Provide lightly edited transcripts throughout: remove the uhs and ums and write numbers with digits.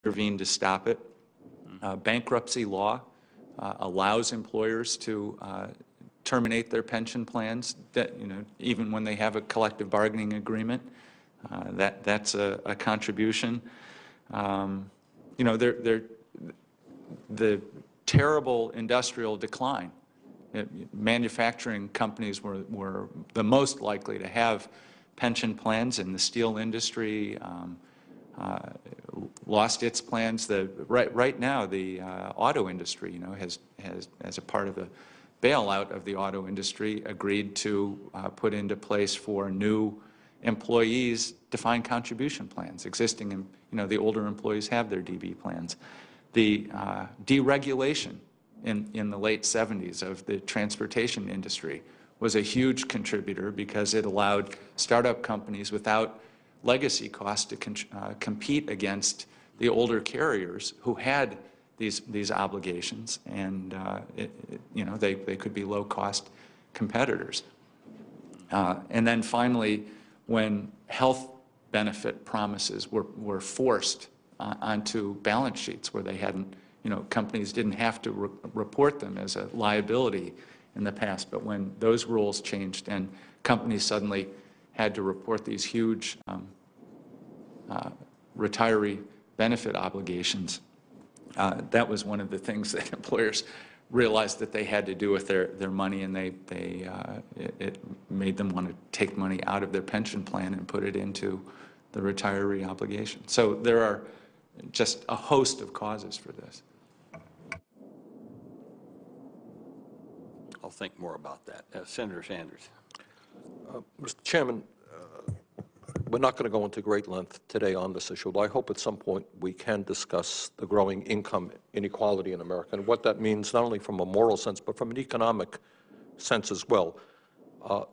intervened to stop it. Bankruptcy law allows employers to terminate their pension plans, that, even when they have a collective bargaining agreement. That's a contribution. The terrible industrial decline. Manufacturing companies were the most likely to have pension plans, and the steel industry lost its plans. Right now, the auto industry, has as a part of the bailout of the auto industry, agreed to put into place for new employees defined contribution plans. Existing, the older employees have their DB plans. The deregulation in the late 70s of the transportation industry was a huge contributor, because it allowed startup companies without legacy costs to compete against the older carriers who had these obligations, and they could be low-cost competitors. And then finally, when health benefit promises were forced onto balance sheets where they hadn't, companies didn't have to report them as a liability in the past, but when those rules changed and companies suddenly had to report these huge retiree benefit obligations, that was one of the things that employers realized that they had to do with their money, and it made them want to take money out of their pension plan and put it into the retiree obligation. So there are just a host of causes for this. I'll think more about that. Senator Sanders. Mr. Chairman, we're not going to go into great length today on this issue, but I hope at some point we can discuss the growing income inequality in America and what that means, not only from a moral sense, but from an economic sense as well.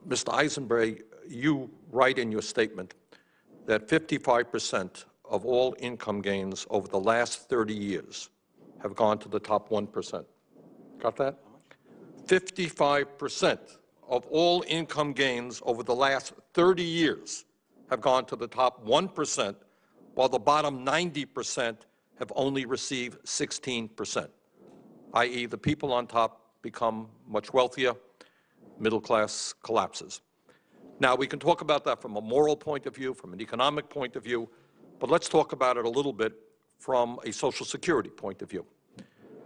Mr. Eisenberg, you write in your statement that 55% of all income gains over the last 30 years have gone to the top 1%. Got that? 55% of all income gains over the last 30 years have gone to the top 1%, while the bottom 90% have only received 16%, i.e. the people on top become much wealthier, middle class collapses. Now, we can talk about that from a moral point of view, from an economic point of view, but let's talk about it a little bit from a Social Security point of view.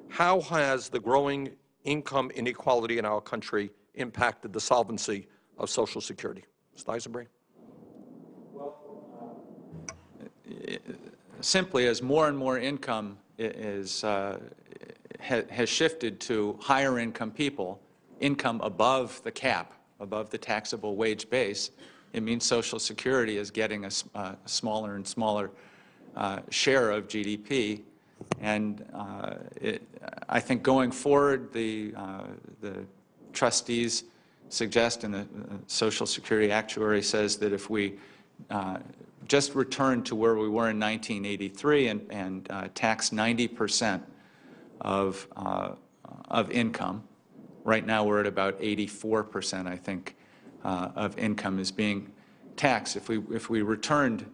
How has the growing income inequality in our country impacted the solvency of Social Security? Mr. Eisenberg? Well, simply as more and more income has shifted to higher income people, income above the cap, above the taxable wage base, it means Social Security is getting a smaller and smaller share of GDP. And I think going forward, the trustees suggest, and the Social Security actuary says, that if we just return to where we were in 1983 and tax 90% of income, right now we're at about 84%, I think, of income is being taxed. If we returned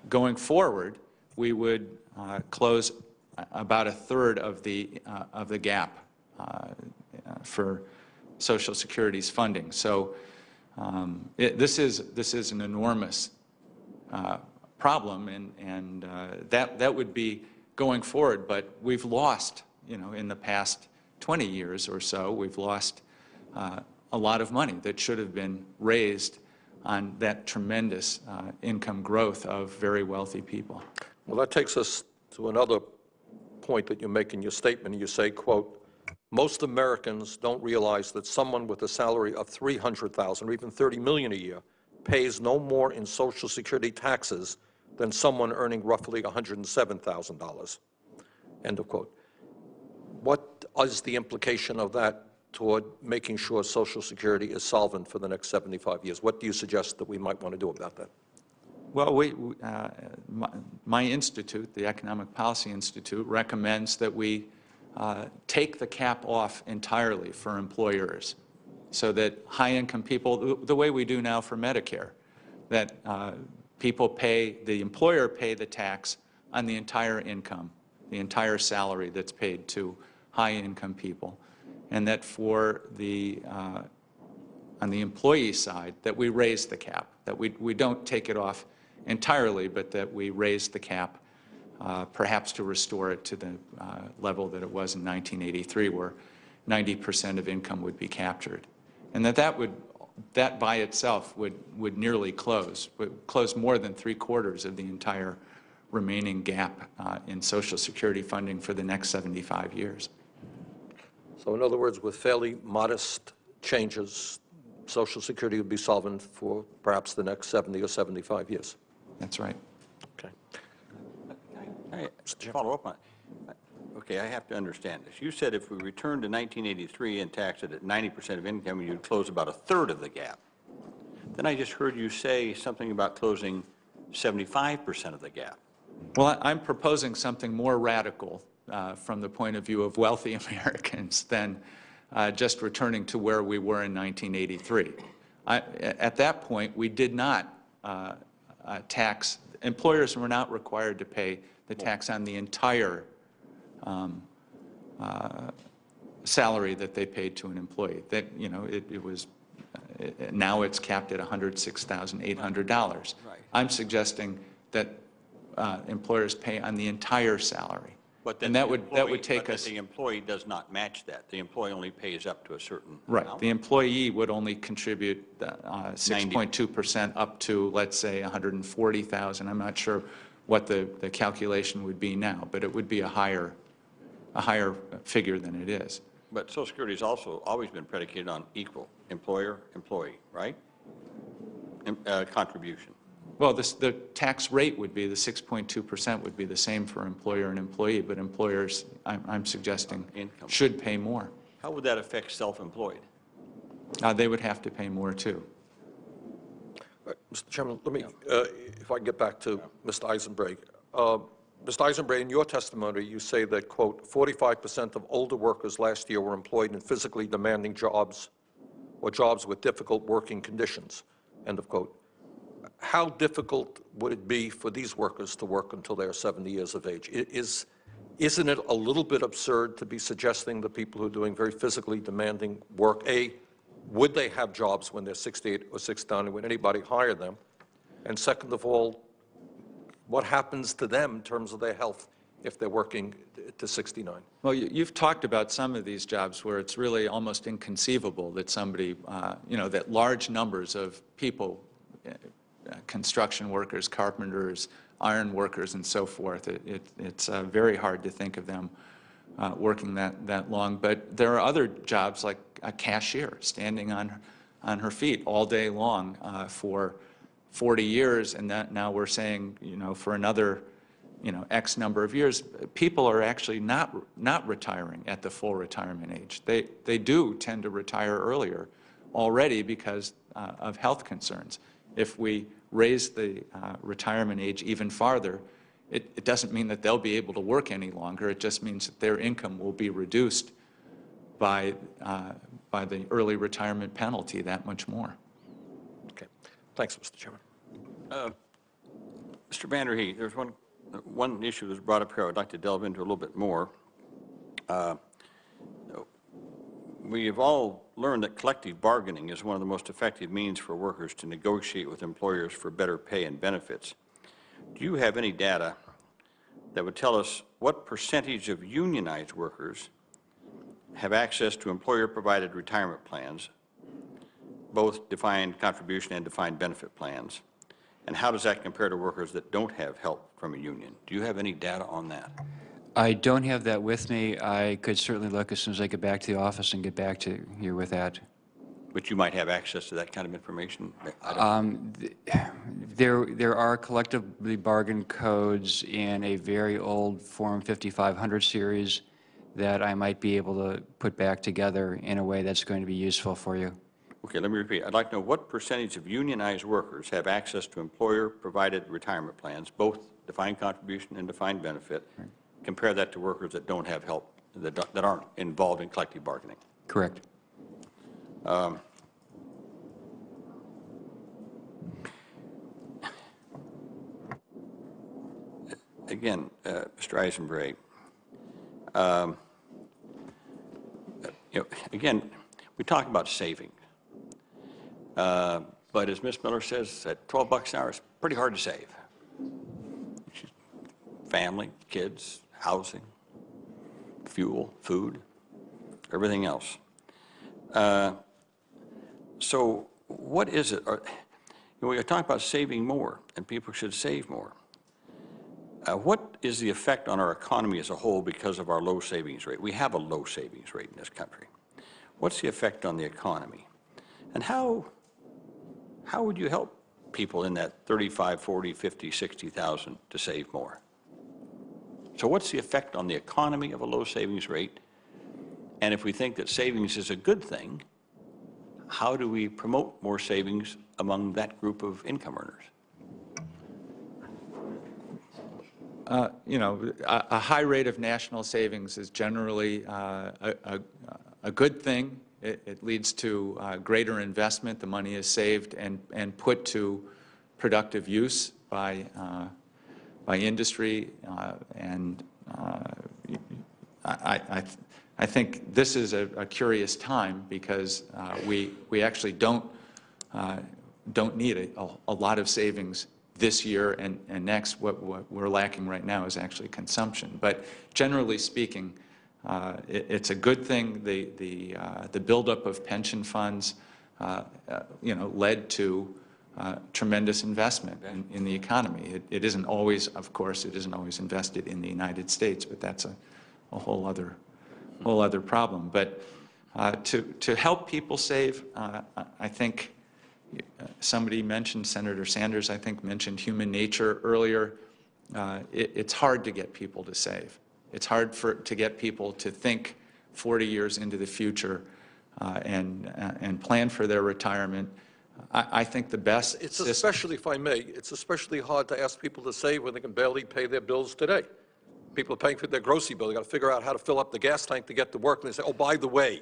going forward, we would close about a third of the gap for Social Security's funding. So this is an enormous problem, and that would be going forward. But we've lost, in the past 20 years or so, we've lost a lot of money that should have been raised on that tremendous income growth of very wealthy people. Well, that takes us to another point that you make in your statement. You say, quote, most Americans don't realize that someone with a salary of $300,000 or even $30 million a year pays no more in Social Security taxes than someone earning roughly $107,000, end of quote. What is the implication of that toward making sure Social Security is solvent for the next 75 years? What do you suggest that we might want to do about that? Well, my institute, the Economic Policy Institute, recommends that we take the cap off entirely for employers, so that high-income people, the way we do now for Medicare, that the employer pay the tax on the entire income, the entire salary that's paid to high-income people, and that for the on the employee side, that we raise the cap, that we don't take it off entirely, but that we raise the cap, perhaps to restore it to the level that it was in 1983, where 90% of income would be captured, and that by itself would nearly close more than 3/4 of the entire remaining gap in Social Security funding for the next 75 years. So in other words, with fairly modest changes, Social Security would be solvent for perhaps the next 70 or 75 years. That's right. Okay. I follow up on it. Okay, I have to understand this. You said if we returned to 1983 and taxed it at 90% of income, you'd close about a third of the gap. Then I just heard you say something about closing 75% of the gap. Well, I'm proposing something more radical from the point of view of wealthy Americans than just returning to where we were in 1983. At that point, we did not tax, employers were not required to pay the tax on the entire salary that they paid to an employee. That, you know, it was, now it's capped at $106,800. Right. I'm suggesting that employers pay on the entire salary. But and that would take us. The employee does not match that. The employee only pays up to a certain Right. amount. The employee would only contribute 6.2% up to, let's say, 140,000. I'm not sure what the calculation would be now, but it would be a higher figure than it is. But Social Security has also always been predicated on equal employer-employee, right? Contribution. Well, the tax rate would be, the 6.2% would be the same for employer and employee, but employers, I'm suggesting, Income. should pay more. How would that affect self-employed? They would have to pay more, too. Mr. Chairman, let me, if I can get back to Mr. Eisenbreg. Mr. Eisenbreg, in your testimony, you say that, quote, 45% of older workers last year were employed in physically demanding jobs or jobs with difficult working conditions, end of quote. How difficult would it be for these workers to work until they're 70 years of age? Isn't it a little bit absurd to be suggesting that people who are doing very physically demanding work, A, would they have jobs when they're 68 or 69, would anybody hire them? And second of all, what happens to them in terms of their health if they're working to 69? Well, you've talked about some of these jobs where it's really almost inconceivable that somebody, you know, that large numbers of people, construction workers, carpenters, iron workers, and so forth, it's very hard to think of them working that long. But there are other jobs like a cashier standing on her feet all day long for 40 years, and that now we're saying, you know, for another, you know, X number of years, people are actually not retiring at the full retirement age. They do tend to retire earlier already because of health concerns. If we raise the retirement age even farther, it doesn't mean that they'll be able to work any longer. It just means that their income will be reduced by the early retirement penalty that much more. Okay. Thanks, Mr. Chairman. Mr. Vanderhee, there's one issue that's brought up here I'd like to delve into a little bit more. We have all learned that collective bargaining is one of the most effective means for workers to negotiate with employers for better pay and benefits. Do you have any data that would tell us what percentage of unionized workers have access to employer-provided retirement plans, both defined contribution and defined benefit plans? And how does that compare to workers that don't have help from a union? Do you have any data on that? I don't have that with me. I could certainly look as soon as I get back to the office and get back to you with that. But you might have access to that kind of information? There are collectively bargained codes in a very old Form 5500 series that I might be able to put back together in a way that's going to be useful for you. Okay, let me repeat. I'd like to know what percentage of unionized workers have access to employer-provided retirement plans, both defined contribution and defined benefit. Right. Compare that to workers that don't have help, that aren't involved in collective bargaining. Correct. again, Mr. Eisenberg, again, we talk about saving. But as Ms. Miller says, at $12 an hour, it's pretty hard to save. Family, kids, housing, fuel, food, everything else. So what is it? We talk about saving more, and people should save more. What is the effect on our economy as a whole because of our low savings rate? We have a low savings rate in this country. What's the effect on the economy? And how would you help people in that 35, 40, 50, 60,000 to save more? So what's the effect on the economy of a low savings rate? And if we think that savings is a good thing, how do we promote more savings among that group of income earners? You know, a high rate of national savings is generally a good thing. It leads to greater investment. The money is saved and put to productive use by industry, and I think this is a curious time because we actually don't need a lot of savings this year and next. What we're lacking right now is actually consumption. But generally speaking, it's a good thing. The buildup of pension funds, you know, led to tremendous investment in the economy. It isn't always, of course, it isn't always invested in the United States, but that's a whole other problem. But to help people save, I think somebody mentioned, Senator Sanders, I think, mentioned human nature earlier. It's hard to get people to save. It's hard to get people to think 40 years into the future and plan for their retirement. I think the best It's especially, if I may, it's especially hard to ask people to save when they can barely pay their bills today. People are paying for their grocery bill. They've got to figure out how to fill up the gas tank to get to work. And they say, oh, by the way,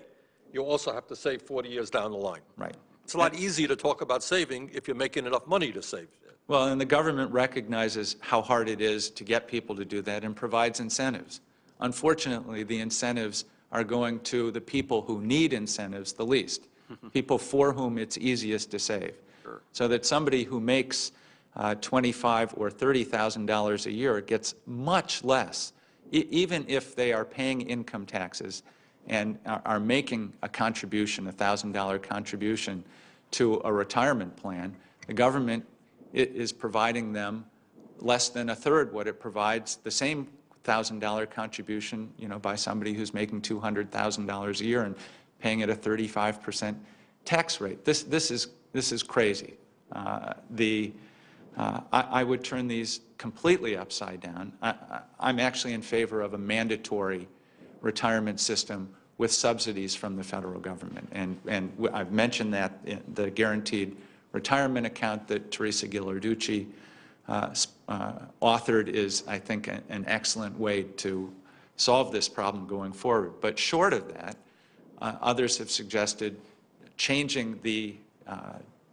you also have to save 40 years down the line. Right. It's a lot easier to talk about saving if you're making enough money to save. Well, and the government recognizes how hard it is to get people to do that and provides incentives. Unfortunately, the incentives are going to the people who need incentives the least, people for whom it's easiest to save. Sure. So that somebody who makes $25,000 or $30,000 a year gets much less, even if they are paying income taxes and are making a contribution, a $1,000 contribution to a retirement plan. The government is providing them less than a third what it provides the same $1,000 contribution, you know, by somebody who's making $200,000 a year and paying at a 35% tax rate. This is crazy. I would turn these completely upside down. I'm actually in favor of a mandatory retirement system with subsidies from the federal government. And I've mentioned that in the guaranteed retirement account that Teresa Ghilarducci authored is, I think, an excellent way to solve this problem going forward. But short of that, others have suggested changing the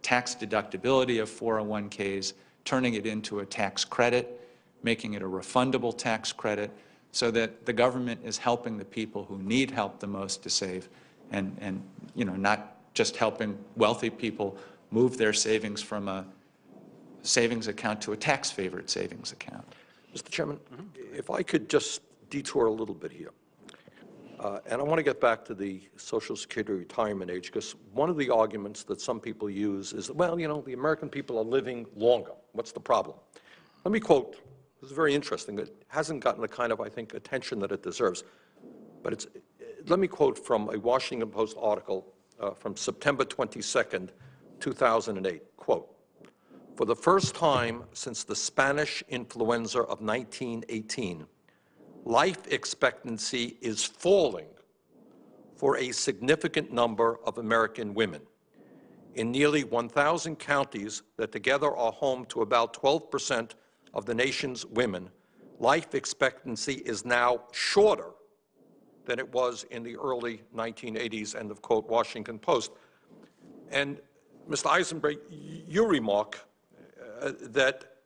tax deductibility of 401ks, turning it into a tax credit, making it a refundable tax credit, so that the government is helping the people who need help the most to save, and you know, not just helping wealthy people move their savings from a savings account to a tax-favored savings account. Mr. Chairman, if I could just detour a little bit here. And I want to get back to the Social Security retirement age, because one of the arguments that some people use is, well, you know, the American people are living longer. What's the problem? Let me quote, this is very interesting. It hasn't gotten the kind of, I think, attention that it deserves. But let me quote from a Washington Post article from September 22nd, 2008, quote, "For the first time since the Spanish influenza of 1918, life expectancy is falling for a significant number of American women. In nearly 1,000 counties that together are home to about 12% of the nation's women, life expectancy is now shorter than it was in the early 1980s," end of quote, Washington Post. And Mr. Eisenberg, you remark that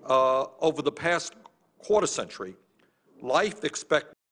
over the past quarter century, life expectancy